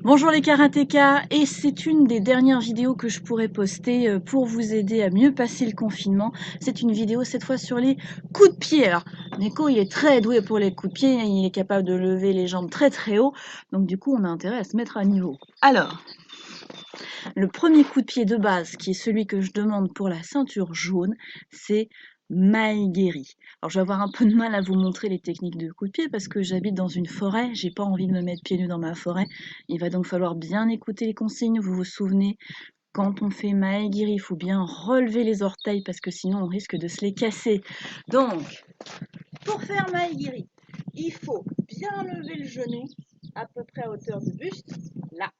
Bonjour les karatékas, et c'est une des dernières vidéos que je pourrais poster pour vous aider à mieux passer le confinement. C'est une vidéo cette fois sur les coups de pied. Alors, Neko il est très doué pour les coups de pied, il est capable de lever les jambes très très haut, donc du coup on a intérêt à se mettre à niveau. Alors, le premier coup de pied de base, qui est celui que je demande pour la ceinture jaune, c'est Maegiri. Alors je vais avoir un peu de mal à vous montrer les techniques de coup de pied parce que j'habite dans une forêt, j'ai pas envie de me mettre pieds nus dans ma forêt. Il va donc falloir bien écouter les consignes. Vous vous souvenez, quand on fait Maegiri, il faut bien relever les orteils parce que sinon on risque de se les casser. Donc, pour faire Maegiri, il faut bien lever le genou à peu près à hauteur du buste, là.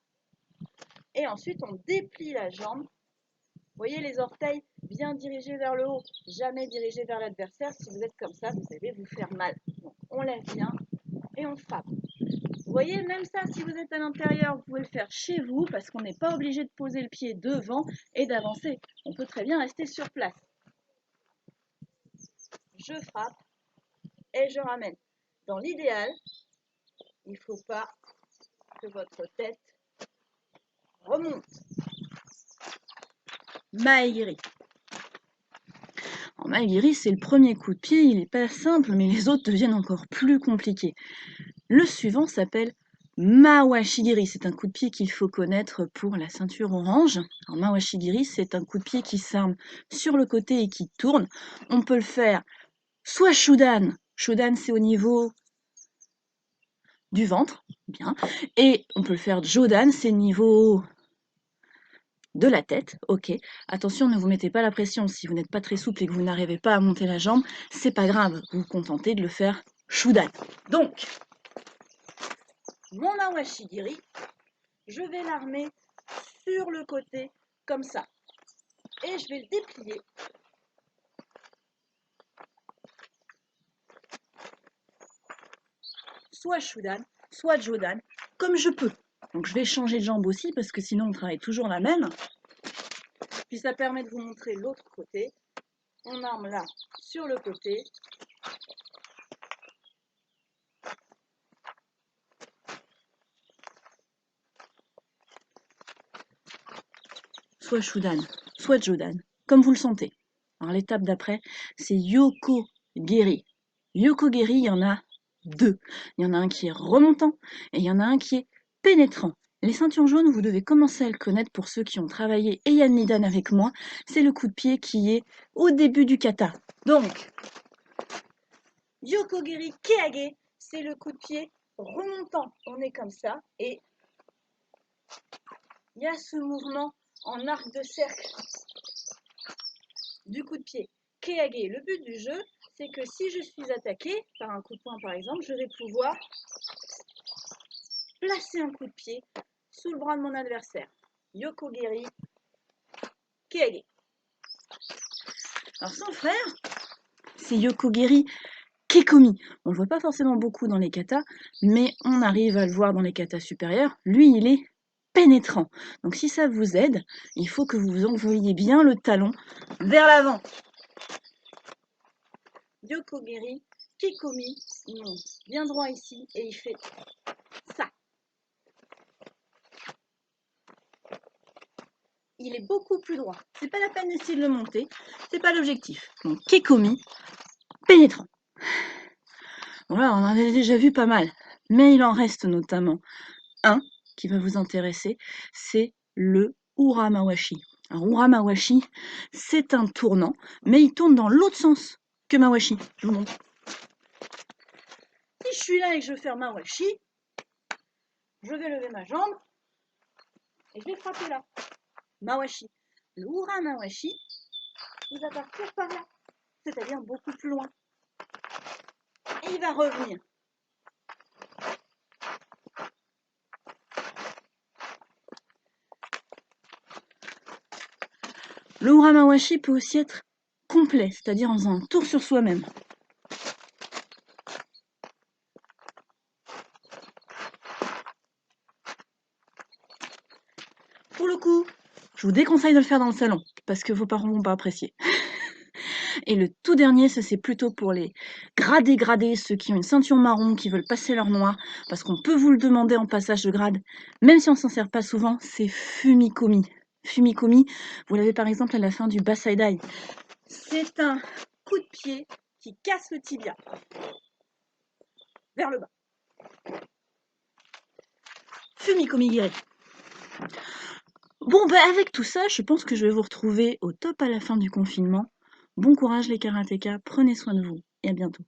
Et ensuite on déplie la jambe. Vous voyez les orteils bien dirigés vers le haut, jamais dirigés vers l'adversaire. Si vous êtes comme ça, vous allez vous faire mal. Donc on lève bien et on frappe. Vous voyez, même ça, si vous êtes à l'intérieur, vous pouvez le faire chez vous parce qu'on n'est pas obligé de poser le pied devant et d'avancer. On peut très bien rester sur place. Je frappe et je ramène. Dans l'idéal, il ne faut pas que votre tête remonte. Maegiri. En Maegiri, c'est le premier coup de pied, il n'est pas simple, mais les autres deviennent encore plus compliqués. Le suivant s'appelle Mawashigiri. C'est un coup de pied qu'il faut connaître pour la ceinture orange. Alors, Mawashigiri, c'est un coup de pied qui s'arme sur le côté et qui tourne. On peut le faire soit Shudan. Shudan, c'est au niveau du ventre, bien. Et on peut le faire Jodan, c'est au niveau de la tête, ok. Attention, ne vous mettez pas la pression. Si vous n'êtes pas très souple et que vous n'arrivez pas à monter la jambe, c'est pas grave. Vous vous contentez de le faire Shudan. Donc, mon Mawashigiri, je vais l'armer sur le côté, comme ça. Et je vais le déplier. Soit Shudan, soit Jodan, comme je peux. Donc je vais changer de jambe aussi, parce que sinon on travaille toujours la même. Puis ça permet de vous montrer l'autre côté. On arme là, sur le côté. Soit Shudan, soit Jodan, comme vous le sentez. Alors l'étape d'après, c'est Yoko-Geri. Yoko-Geri, il y en a deux. Il y en a un qui est remontant et il y en a un qui est pénétrant. Les ceintures jaunes, vous devez commencer à le connaître pour ceux qui ont travaillé Eian Nidan avec moi. C'est le coup de pied qui est au début du kata. Donc, Yoko-Geri Keage, c'est le coup de pied remontant. On est comme ça et il y a ce mouvement en arc de cercle du coup de pied. Keage, le but du jeu, c'est que si je suis attaquée par un coup de poing par exemple, je vais pouvoir placer un coup de pied sous le bras de mon adversaire. Yoko-Geri Keage. Alors son frère, c'est Yoko-Geri Kekomi. On ne le voit pas forcément beaucoup dans les katas, mais on arrive à le voir dans les katas supérieurs. Lui, il est pénétrant. Donc si ça vous aide, il faut que vous envoyiez bien le talon vers l'avant. Yoko-Geri Kekomi, il monte bien droit ici et il fait ça. Il est beaucoup plus droit. C'est pas la peine d'essayer de le monter, c'est pas l'objectif. Donc Kekomi, pénétrant. Bon là, on en a déjà vu pas mal, mais il en reste notamment un qui va vous intéresser, c'est le Uramawashi. Alors Uramawashi, c'est un tournant, mais il tourne dans l'autre sens que Mawashi. Je vous montre. Si je suis là et que je veux faire Mawashi, je vais lever ma jambe et je vais frapper là. Mawashi. Le Uramawashi, il va partir par là, c'est-à-dire beaucoup plus loin. Et il va revenir. Le Uramawashi peut aussi être complet, c'est-à-dire en faisant un tour sur soi-même. Pour le coup, je vous déconseille de le faire dans le salon, parce que vos parents ne vont pas apprécier. Et le tout dernier, ça c'est plutôt pour les gradés, ceux qui ont une ceinture marron, qui veulent passer leur noir, parce qu'on peut vous le demander en passage de grade, même si on s'en sert pas souvent, c'est Fumikomi. Fumikomi, vous l'avez par exemple à la fin du Basaidai. C'est un coup de pied qui casse le tibia vers le bas. Fumikomi guéri. Bon, bah avec tout ça, je pense que je vais vous retrouver au top à la fin du confinement. Bon courage les karatékas, prenez soin de vous et à bientôt.